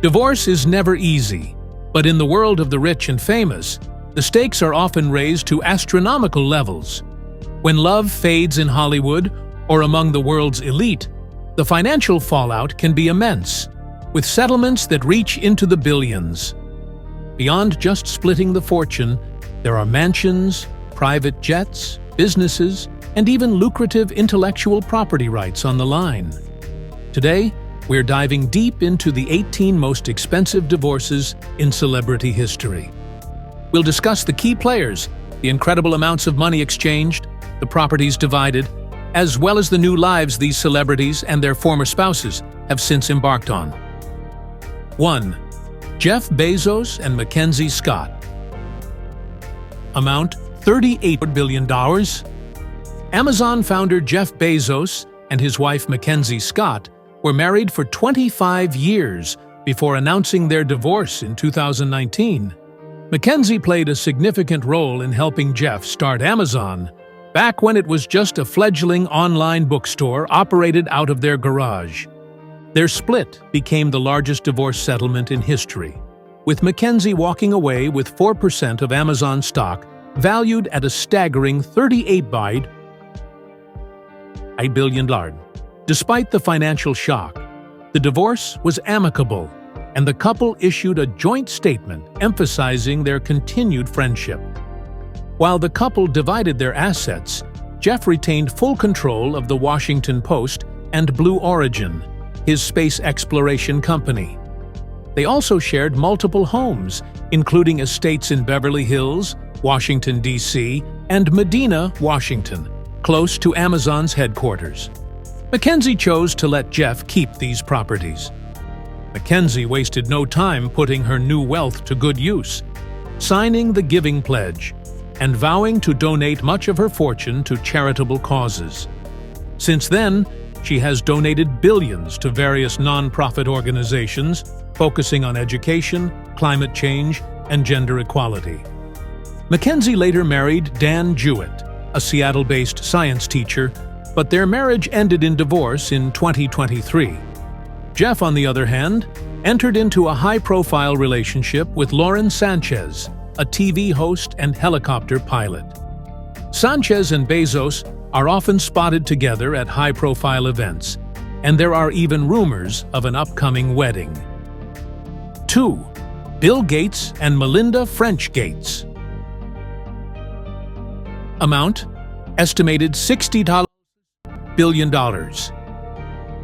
Divorce is never easy, but in the world of the rich and famous, the stakes are often raised to astronomical levels. When love fades in Hollywood or among the world's elite, the financial fallout can be immense, with settlements that reach into the billions. Beyond just splitting the fortune, there are mansions, private jets, businesses, and even lucrative intellectual property rights on the line. Today, we're diving deep into the 18 most expensive divorces in celebrity history. We'll discuss the key players, the incredible amounts of money exchanged, the properties divided, as well as the new lives these celebrities and their former spouses have since embarked on. 1. Jeff Bezos and McKenzie Scott. Amount: $38 billion. Amazon founder Jeff Bezos and his wife McKenzie Scott were married for 25 years before announcing their divorce in 2019. McKenzie played a significant role in helping Jeff start Amazon, back when it was just a fledgling online bookstore operated out of their garage. Their split became the largest divorce settlement in history, with McKenzie walking away with 4% of Amazon stock, valued at a staggering $38 billion. Despite the financial shock, the divorce was amicable, and the couple issued a joint statement emphasizing their continued friendship. While the couple divided their assets, Jeff retained full control of the Washington Post and Blue Origin, his space exploration company. They also shared multiple homes, including estates in Beverly Hills, Washington, D.C., and Medina, Washington, close to Amazon's headquarters. McKenzie chose to let Jeff keep these properties. McKenzie wasted no time putting her new wealth to good use, signing the Giving Pledge and vowing to donate much of her fortune to charitable causes. Since then, she has donated billions to various non-profit organizations focusing on education, climate change, and gender equality. McKenzie later married Dan Jewett, a Seattle-based science teacher, but their marriage ended in divorce in 2023. Jeff, on the other hand, entered into a high-profile relationship with Lauren Sanchez, a TV host and helicopter pilot. Sanchez and Bezos are often spotted together at high-profile events, and there are even rumors of an upcoming wedding. 2. Bill Gates and Melinda French Gates. Amount: estimated $60 billion.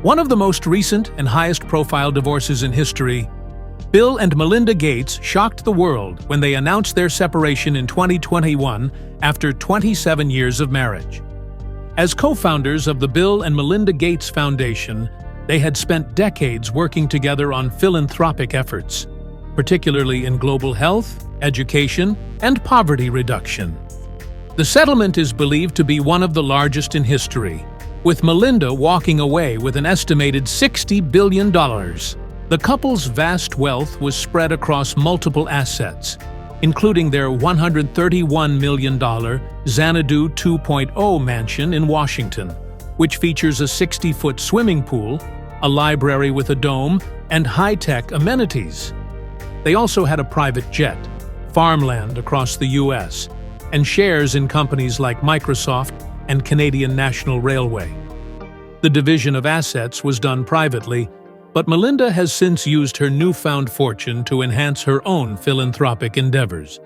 One of the most recent and highest-profile divorces in history, Bill and Melinda Gates shocked the world when they announced their separation in 2021 after 27 years of marriage. As co-founders of the Bill and Melinda Gates Foundation, they had spent decades working together on philanthropic efforts, particularly in global health, education, and poverty reduction. The settlement is believed to be one of the largest in history, with Melinda walking away with an estimated $60 billion. The couple's vast wealth was spread across multiple assets, including their $131 million Xanadu 2.0 mansion in Washington, which features a 60-foot swimming pool, a library with a dome, and high-tech amenities. They also had a private jet, farmland across the U.S., and shares in companies like Microsoft and Canadian National Railway. The division of assets was done privately, but Melinda has since used her newfound fortune to enhance her own philanthropic endeavors,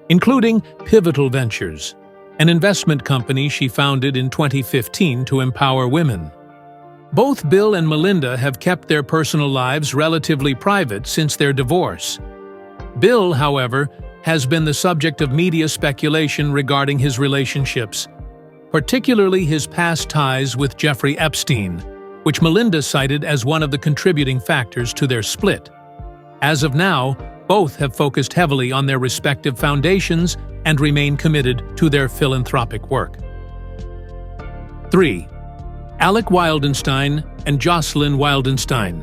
including Pivotal Ventures, an investment company she founded in 2015 to empower women. Both Bill and Melinda have kept their personal lives relatively private since their divorce. Bill, however, has been the subject of media speculation regarding his relationships, particularly his past ties with Jeffrey Epstein, which Melinda cited as one of the contributing factors to their split. As of now, both have focused heavily on their respective foundations and remain committed to their philanthropic work. 3. Alec Wildenstein and Joselyn Wildenstein.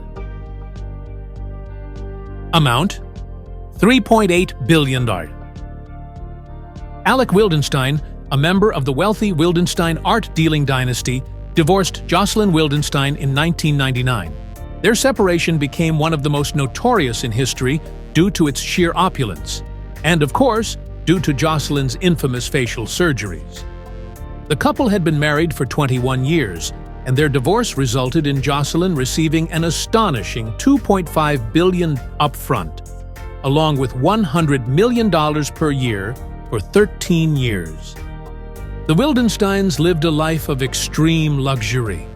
Amount: $3.8 billion. Alec Wildenstein, a member of the wealthy Wildenstein art dealing dynasty, divorced Joselyn Wildenstein in 1999. Their separation became one of the most notorious in history due to its sheer opulence, and of course, due to Joselyn's infamous facial surgeries. The couple had been married for 21 years, and their divorce resulted in Joselyn receiving an astonishing $2.5 billion upfront, along with $100 million per year for 13 years. The Wildensteins lived a life of extreme luxury.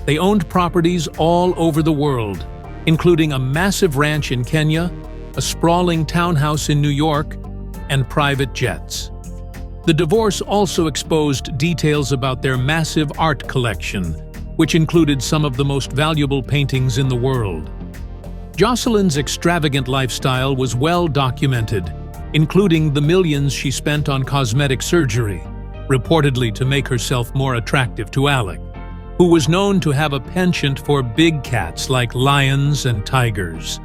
They owned properties all over the world, including a massive ranch in Kenya, a sprawling townhouse in New York, and private jets. The divorce also exposed details about their massive art collection, which included some of the most valuable paintings in the world. Joselyn's extravagant lifestyle was well documented, including the millions she spent on cosmetic surgery, reportedly to make herself more attractive to Alec, who was known to have a penchant for big cats like lions and tigers.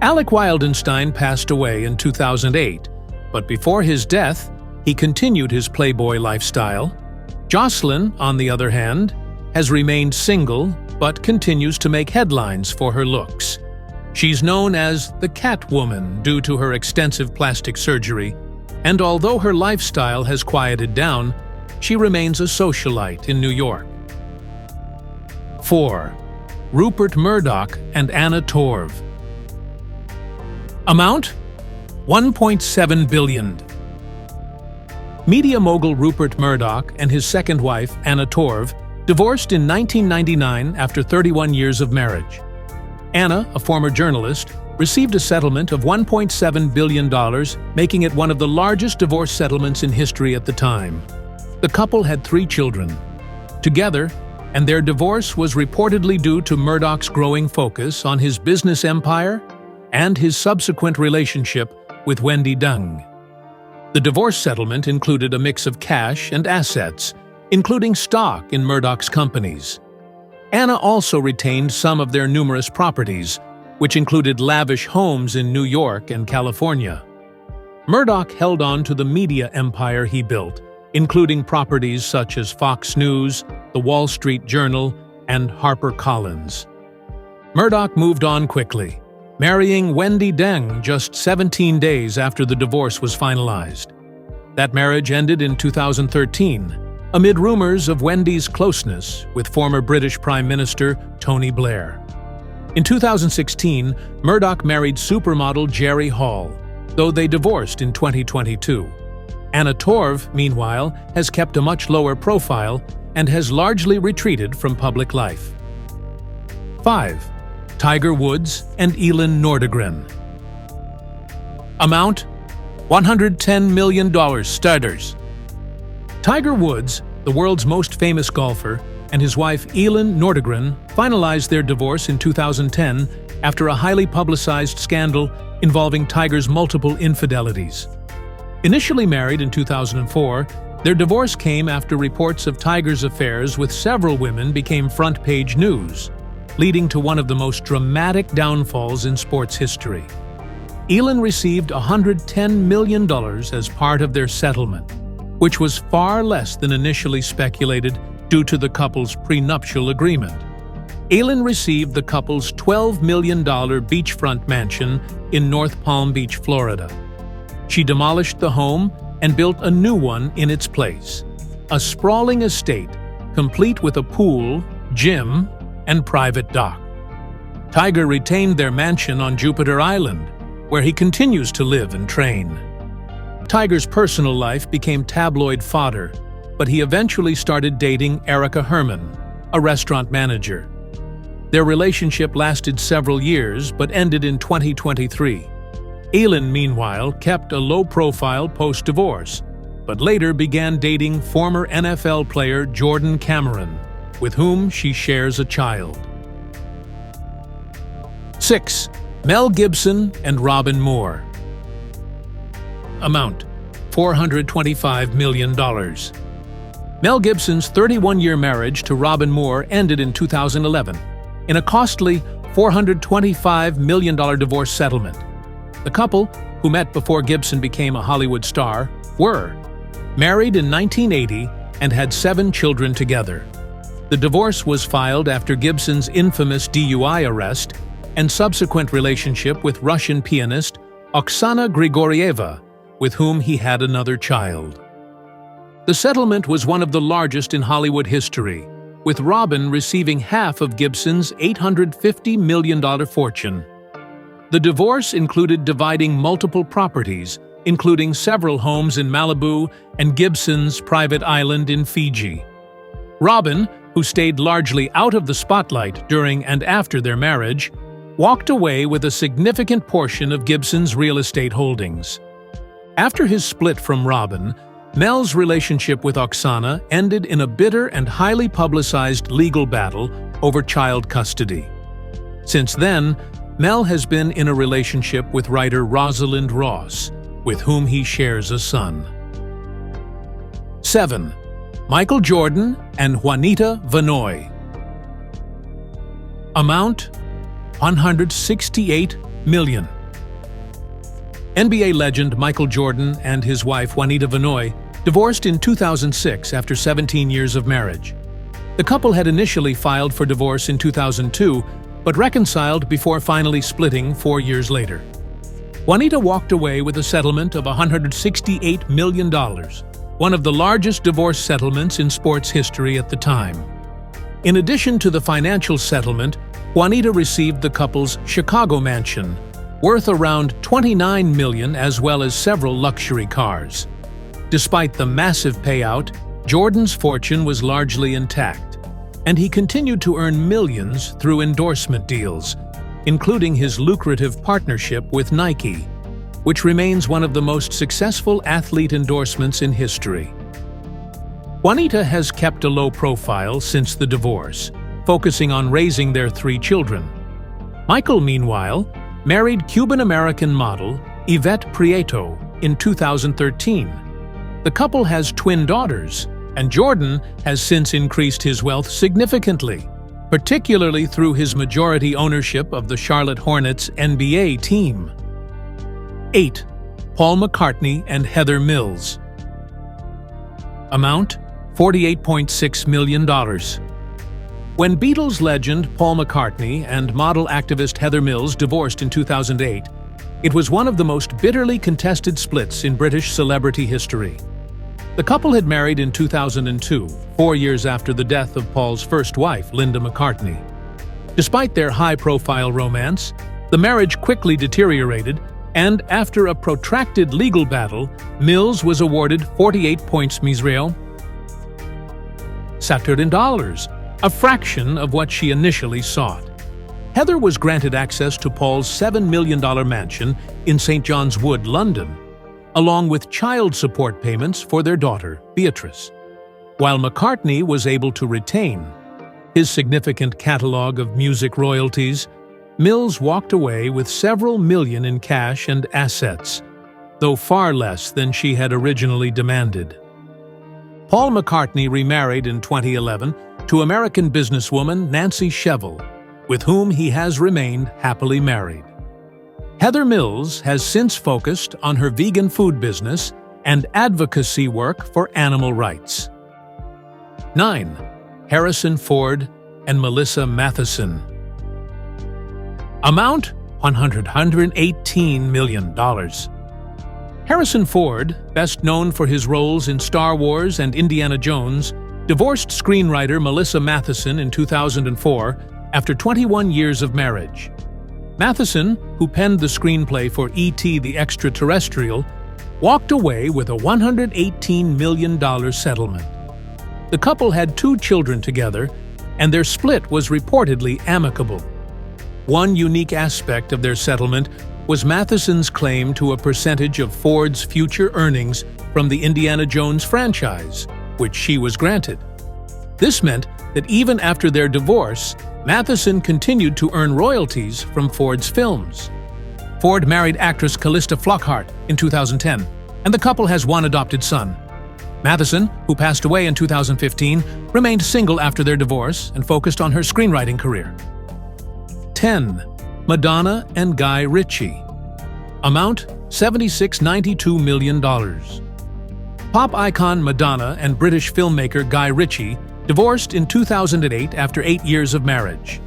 Alec Wildenstein passed away in 2008, but before his death, he continued his playboy lifestyle. Joselyn, on the other hand, has remained single but continues to make headlines for her looks. She's known as the Catwoman due to her extensive plastic surgery, and although her lifestyle has quieted down, she remains a socialite in New York. 4. Rupert Murdoch and Anna Torv. Amount? $1.7 billion. Media mogul Rupert Murdoch and his second wife, Anna Torv, divorced in 1999 after 31 years of marriage. Anna, a former journalist, received a settlement of $1.7 billion, making it one of the largest divorce settlements in history at the time. The couple had 3 children together, and their divorce was reportedly due to Murdoch's growing focus on his business empire and his subsequent relationship with Wendy Dung. The divorce settlement included a mix of cash and assets, including stock in Murdoch's companies. Anna also retained some of their numerous properties, which included lavish homes in New York and California. Murdoch held on to the media empire he built, including properties such as Fox News, The Wall Street Journal, and HarperCollins. Murdoch moved on quickly, marrying Wendy Dung just 17 days after the divorce was finalized. That marriage ended in 2013, amid rumors of Wendy's closeness with former British Prime Minister Tony Blair. In 2016, Murdoch married supermodel Jerry Hall, though they divorced in 2022. Anna Torv, meanwhile, has kept a much lower profile and has largely retreated from public life. 5. Tiger Woods and Elin Nordgren. Amount? $110 million starters. Tiger Woods, the world's most famous golfer, and his wife Elin Nordgren finalized their divorce in 2010 after a highly publicized scandal involving Tiger's multiple infidelities. Initially married in 2004, their divorce came after reports of Tiger's affairs with several women became front-page news, leading to one of the most dramatic downfalls in sports history. Elin received $110 million as part of their settlement, which was far less than initially speculated due to the couple's prenuptial agreement. Elin received the couple's $12 million beachfront mansion in North Palm Beach, Florida. She demolished the home and built a new one in its place, a sprawling estate complete with a pool, gym, and private dock. Tiger retained their mansion on Jupiter Island, where he continues to live and train. Tiger's personal life became tabloid fodder, but he eventually started dating Erica Herman, a restaurant manager. Their relationship lasted several years but ended in 2023. Elin, meanwhile, kept a low profile post-divorce, but later began dating former NFL player Jordan Cameron, with whom she shares a child. 6. Mel Gibson and Robin Moore. Amount: $425 million. Mel Gibson's 31-year marriage to Robin Moore ended in 2011 in a costly $425 million divorce settlement. The couple, who met before Gibson became a Hollywood star, were married in 1980 and had 7 children together. The divorce was filed after Gibson's infamous DUI arrest and subsequent relationship with Russian pianist Oksana Grigorieva, with whom he had another child. The settlement was one of the largest in Hollywood history, with Robin receiving half of Gibson's $850 million fortune. The divorce included dividing multiple properties, including several homes in Malibu and Gibson's private island in Fiji. Robin, who stayed largely out of the spotlight during and after their marriage, walked away with a significant portion of Gibson's real estate holdings. After his split from Robin, Mel's relationship with Oksana ended in a bitter and highly publicized legal battle over child custody. Since then, Mel has been in a relationship with writer Rosalind Ross, with whom he shares a son. 7. Michael Jordan and Juanita Venoy. Amount: $168 million. NBA legend Michael Jordan and his wife Juanita Venoy divorced in 2006 after 17 years of marriage. The couple had initially filed for divorce in 2002, but reconciled before finally splitting 4 years later. Juanita walked away with a settlement of $168 million, one of the largest divorce settlements in sports history at the time. In addition to the financial settlement, Juanita received the couple's Chicago mansion, worth around $29 million, as well as several luxury cars. Despite the massive payout, Jordan's fortune was largely intact, and he continued to earn millions through endorsement deals, including his lucrative partnership with Nike, which remains one of the most successful athlete endorsements in history. Juanita has kept a low profile since the divorce, focusing on raising their 3 children. Michael, meanwhile, married Cuban-American model Yvette Prieto in 2013. The couple has twin daughters, and Jordan has since increased his wealth significantly, particularly through his majority ownership of the Charlotte Hornets NBA team. 8. Paul McCartney and Heather Mills. Amount: $48.6 million. When Beatles legend Paul McCartney and model activist Heather Mills divorced in 2008, it was one of the most bitterly contested splits in British celebrity history. The couple had married in 2002, 4 years after the death of Paul's first wife, Linda McCartney. Despite their high-profile romance, the marriage quickly deteriorated, and after a protracted legal battle, Mills was awarded 48 points Misrael Saturn dollars, a fraction of what she initially sought. Heather was granted access to Paul's $7 million mansion in St. John's Wood, London, along with child support payments for their daughter, Beatrice, while McCartney was able to retain his significant catalog of music royalties. Mills walked away with several million in cash and assets, though far less than she had originally demanded. Paul McCartney remarried in 2011 to American businesswoman Nancy Shevell, with whom he has remained happily married. Heather Mills has since focused on her vegan food business and advocacy work for animal rights. 9. Harrison Ford and Melissa Matheson. Amount: $118 million. Harrison Ford, best known for his roles in Star Wars and Indiana Jones, divorced screenwriter Melissa Matheson in 2004 after 21 years of marriage. Matheson, who penned the screenplay for E.T. the Extraterrestrial, walked away with a $118 million settlement. The couple had 2 children together, and their split was reportedly amicable. One unique aspect of their settlement was Matheson's claim to a percentage of Ford's future earnings from the Indiana Jones franchise, which she was granted. This meant that even after their divorce, Matheson continued to earn royalties from Ford's films. Ford married actress Callista Flockhart in 2010, and the couple has one adopted son. Matheson, who passed away in 2015, remained single after their divorce and focused on her screenwriting career. 10. Madonna and Guy Richie. Amount: $76.92 million. Pop icon Madonna and British filmmaker Guy Richie divorced in 2008 after 8 years of marriage.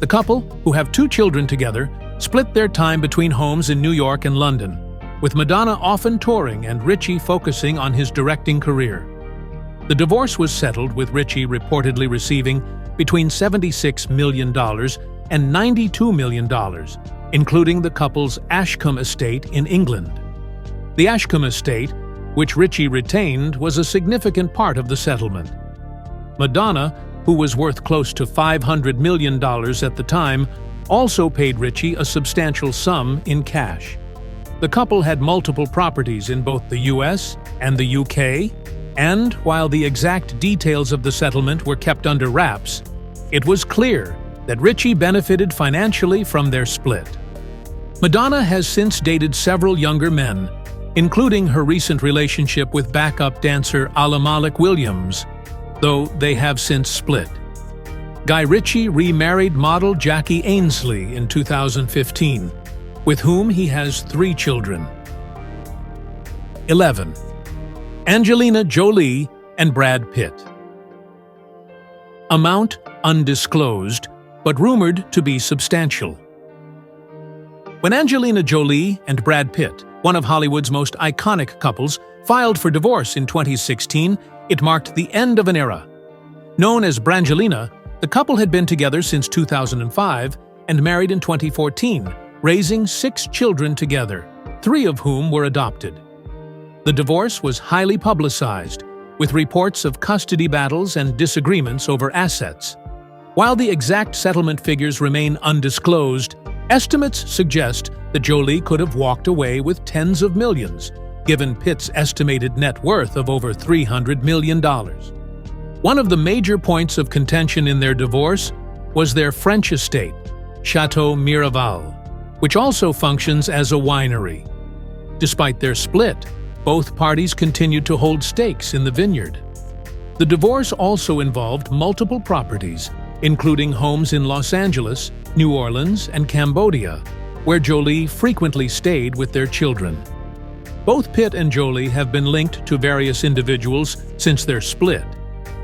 The couple, who have 2 children together, split their time between homes in New York and London, with Madonna often touring and Richie focusing on his directing career. The divorce was settled with Richie reportedly receiving between $76 million and $92 million, including the couple's Ashcombe estate in England. The Ashcombe estate, which Richie retained, was a significant part of the settlement. Madonna, who was worth close to $500 million at the time, also paid Richie a substantial sum in cash. The couple had multiple properties in both the US and the UK, and while the exact details of the settlement were kept under wraps, it was clear that Richie benefited financially from their split. Madonna has since dated several younger men, including her recent relationship with backup dancer Alec Williams, though they have since split. Guy Richie remarried model Jackie Ainsley in 2015, with whom he has 3 children. 11. Angelina Jolie and Brad Pitt. Amount undisclosed, but rumored to be substantial. When Angelina Jolie and Brad Pitt, one of Hollywood's most iconic couples, filed for divorce in 2016, it marked the end of an era. Known as Brangelina, the couple had been together since 2005 and married in 2014, raising 6 children together, 3 of whom were adopted. The divorce was highly publicized, with reports of custody battles and disagreements over assets. While the exact settlement figures remain undisclosed, estimates suggest that Jolie could have walked away with tens of millions, given Pitt's estimated net worth of over $300 million. One of the major points of contention in their divorce was their French estate, Chateau Miraval, which also functions as a winery. Despite their split, both parties continued to hold stakes in the vineyard. The divorce also involved multiple properties, including homes in Los Angeles, New Orleans, and Cambodia, where Jolie frequently stayed with their children. Both Pitt and Jolie have been linked to various individuals since their split,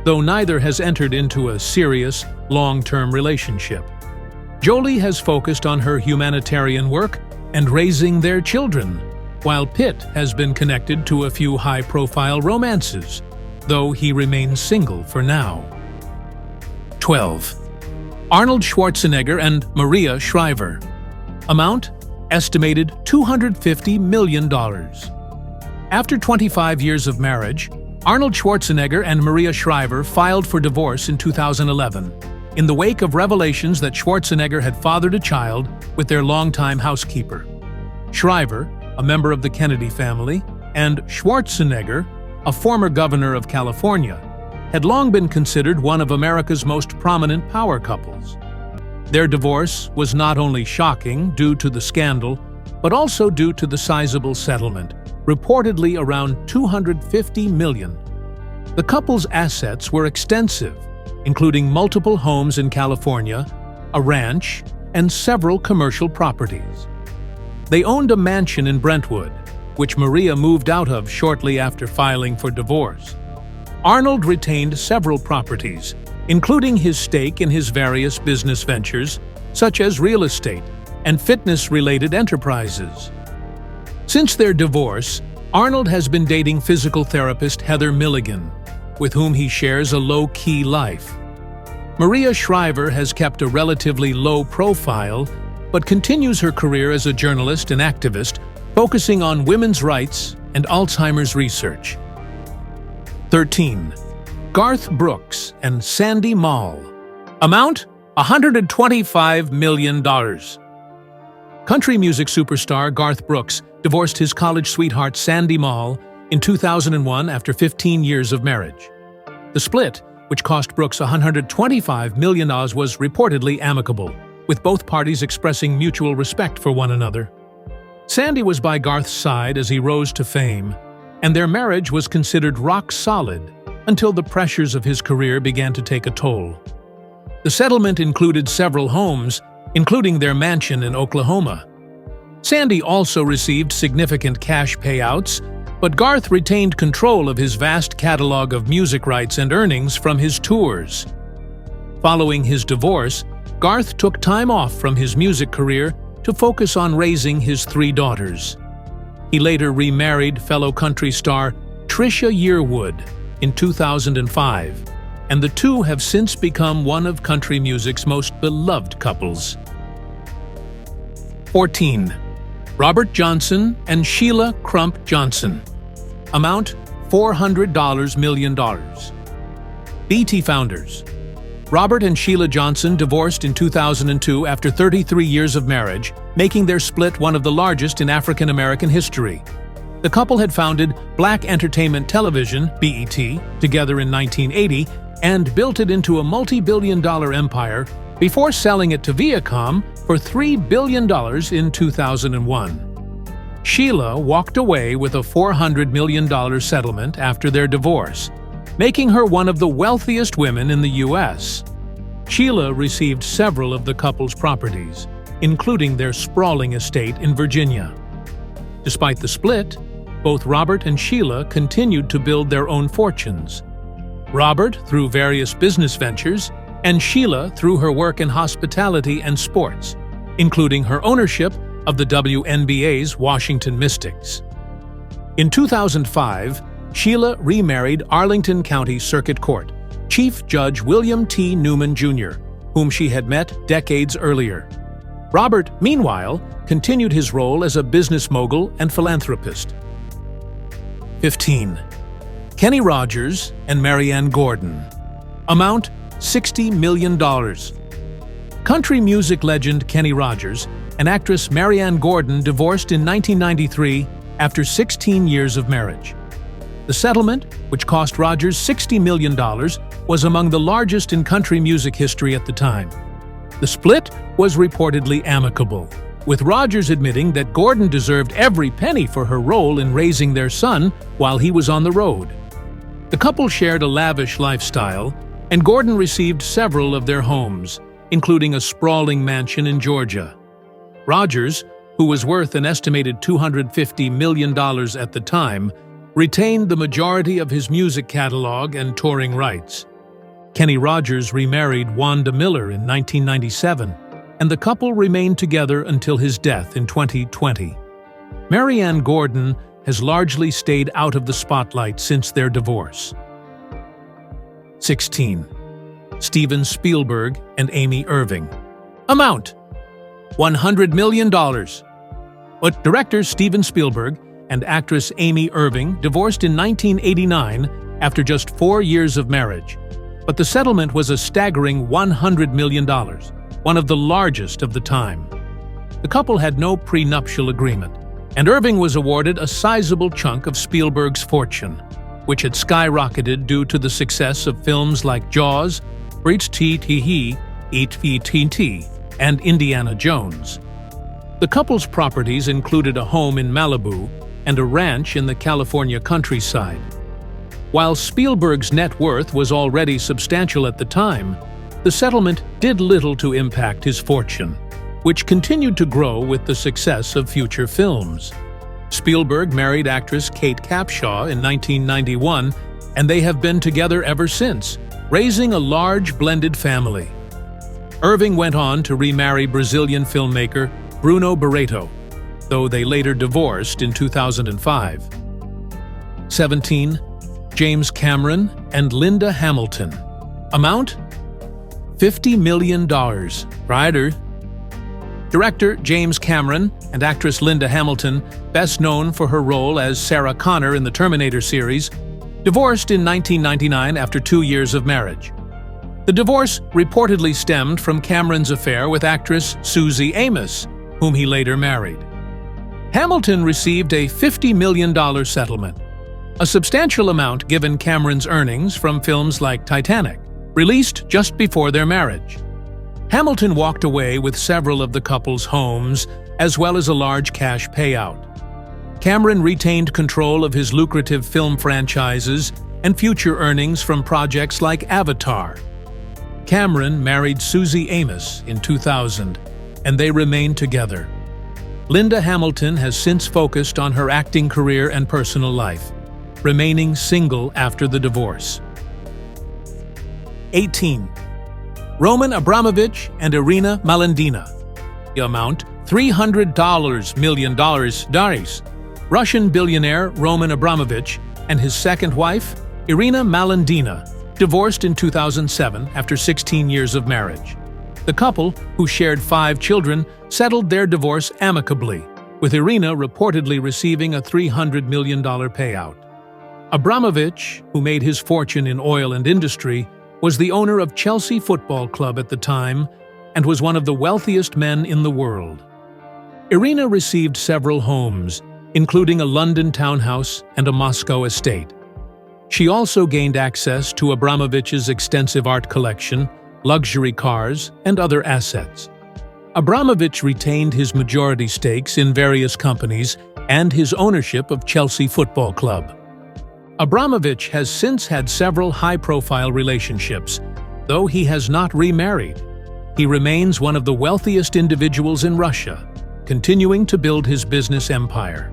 though neither has entered into a serious, long-term relationship. Jolie has focused on her humanitarian work and raising their children, while Pitt has been connected to a few high-profile romances, though he remains single for now. 12. Arnold Schwarzenegger and Maria Shriver. Amount: estimated $250 million. After 25 years of marriage, Arnold Schwarzenegger and Maria Shriver filed for divorce in 2011, in the wake of revelations that Schwarzenegger had fathered a child with their longtime housekeeper. Shriver, a member of the Kennedy family, and Schwarzenegger, a former governor of California, had long been considered one of America's most prominent power couples. Their divorce was not only shocking due to the scandal, but also due to the sizable settlement, reportedly around $250 million. The couple's assets were extensive, including multiple homes in California, a ranch, and several commercial properties. They owned a mansion in Brentwood, which Maria moved out of shortly after filing for divorce. Arnold retained several properties, including his stake in his various business ventures, such as real estate and fitness-related enterprises. Since their divorce, Arnold has been dating physical therapist Heather Milligan, with whom he shares a low-key life. Maria Shriver has kept a relatively low profile, but continues her career as a journalist and activist, focusing on women's rights and Alzheimer's research. 13. Garth Brooks and Sandy Maul. Amount: $125 million. Country music superstar Garth Brooks divorced his college sweetheart Sandy Maul in 2001 after 15 years of marriage. The split, which cost Brooks $125 million, was reportedly amicable, with both parties expressing mutual respect for one another. Sandy was by Garth's side as he rose to fame, and their marriage was considered rock solid until the pressures of his career began to take a toll. The settlement included several homes, including their mansion in Oklahoma. Sandy also received significant cash payouts, but Garth retained control of his vast catalog of music rights and earnings from his tours. Following his divorce, Garth took time off from his music career to focus on raising his 3 daughters. He later remarried fellow country star Trisha Yearwood in 2005, and the two have since become one of country music's most beloved couples. 14. Robert Johnson and Sheila Crump Johnson. Amount $400 million. BT founders. Robert and Sheila Johnson divorced in 2002 after 33 years of marriage, making their split one of the largest in African American history. The couple had founded Black Entertainment Television, BET, together in 1980 and built it into a multi-billion-dollar empire before selling it to Viacom for $3 billion in 2001. Sheila walked away with a $400 million settlement after their divorce, making her one of the wealthiest women in the U.S. Sheila received several of the couple's properties, including their sprawling estate in Virginia. Despite the split, both Robert and Sheila continued to build their own fortunes. Robert through various business ventures, and Sheila through her work in hospitality and sports, including her ownership of the WNBA's Washington Mystics. In 2005, Sheila remarried Arlington County Circuit Court Chief Judge William T. Newman, Jr., whom she had met decades earlier. Robert, meanwhile, continued his role as a business mogul and philanthropist. 15. Kenny Rogers and Maryann Gordon. Amount $60 million. Country music legend Kenny Rogers and actress Maryann Gordon divorced in 1993 after 16 years of marriage. The settlement, which cost Rogers $60 million, was among the largest in country music history at the time. The split was reportedly amicable, with Rogers admitting that Gordon deserved every penny for her role in raising their son while he was on the road. The couple shared a lavish lifestyle, and Gordon received several of their homes, including a sprawling mansion in Georgia. Rogers, who was worth an estimated $250 million at the time, retained the majority of his music catalog and touring rights. Kenny Rogers remarried Wanda Miller in 1997, and the couple remained together until his death in 2020. Maryann Gordon has largely stayed out of the spotlight since their divorce. 16. Steven Spielberg and Amy Irving. Amount: $100 million. But director Steven Spielberg and actress Amy Irving divorced in 1989 after just 4 years of marriage. But the settlement was a staggering $100 million, one of the largest of the time. The couple had no prenuptial agreement, and Irving was awarded a sizable chunk of Spielberg's fortune, which had skyrocketed due to the success of films like Jaws, and Indiana Jones. The couple's properties included a home in Malibu and a ranch in the California countryside. While Spielberg's net worth was already substantial at the time, the settlement did little to impact his fortune, which continued to grow with the success of future films. Spielberg married actress Kate Capshaw in 1991, and they have been together ever since, raising a large blended family. Irving went on to remarry Brazilian filmmaker Bruno Barreto, though they later divorced in 2005. 17. James Cameron and Linda Hamilton. Amount: $50 million. Writer: Director James Cameron and actress Linda Hamilton, best known for her role as Sarah Connor in the Terminator series, divorced in 1999 after 2 years of marriage. The divorce reportedly stemmed from Cameron's affair with actress Susie Amos, whom he later married. Hamilton received a $50 million settlement, a substantial amount given Cameron's earnings from films like Titanic, released just before their marriage. Hamilton walked away with several of the couple's homes, as well as a large cash payout. Cameron retained control of his lucrative film franchises and future earnings from projects like Avatar. Cameron married Susie Amos in 2000, and they remained together. Linda Hamilton has since focused on her acting career and personal life, remaining single after the divorce. 18. Roman Abramovich and Irina Malendina. Amount $300 million. Russian billionaire Roman Abramovich and his second wife, Irina Malendina, divorced in 2007 after 16 years of marriage. The couple, who shared 5 children, settled their divorce amicably, with Irina reportedly receiving a $300 million payout. Abramovich, who made his fortune in oil and industry, was the owner of Chelsea Football Club at the time and was one of the wealthiest men in the world. Irina received several homes, including a London townhouse and a Moscow estate. She also gained access to Abramovich's extensive art collection, luxury cars, and other assets. Abramovich retained his majority stakes in various companies and his ownership of Chelsea Football Club. Abramovich has since had several high-profile relationships, though he has not remarried. He remains one of the wealthiest individuals in Russia, continuing to build his business empire.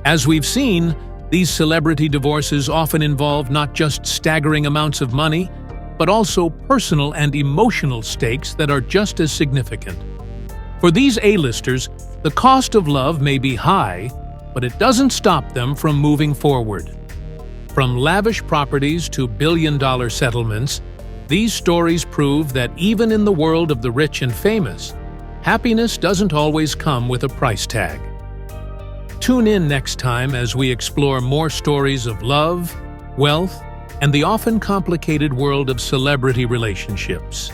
As we've seen, these celebrity divorces often involve not just staggering amounts of money, but also personal and emotional stakes that are just as significant. For these A-listers, the cost of love may be high, but it doesn't stop them from moving forward. From lavish properties to billion-dollar settlements, these stories prove that even in the world of the rich and famous, happiness doesn't always come with a price tag. Tune in next time as we explore more stories of love, wealth, and the often complicated world of celebrity relationships.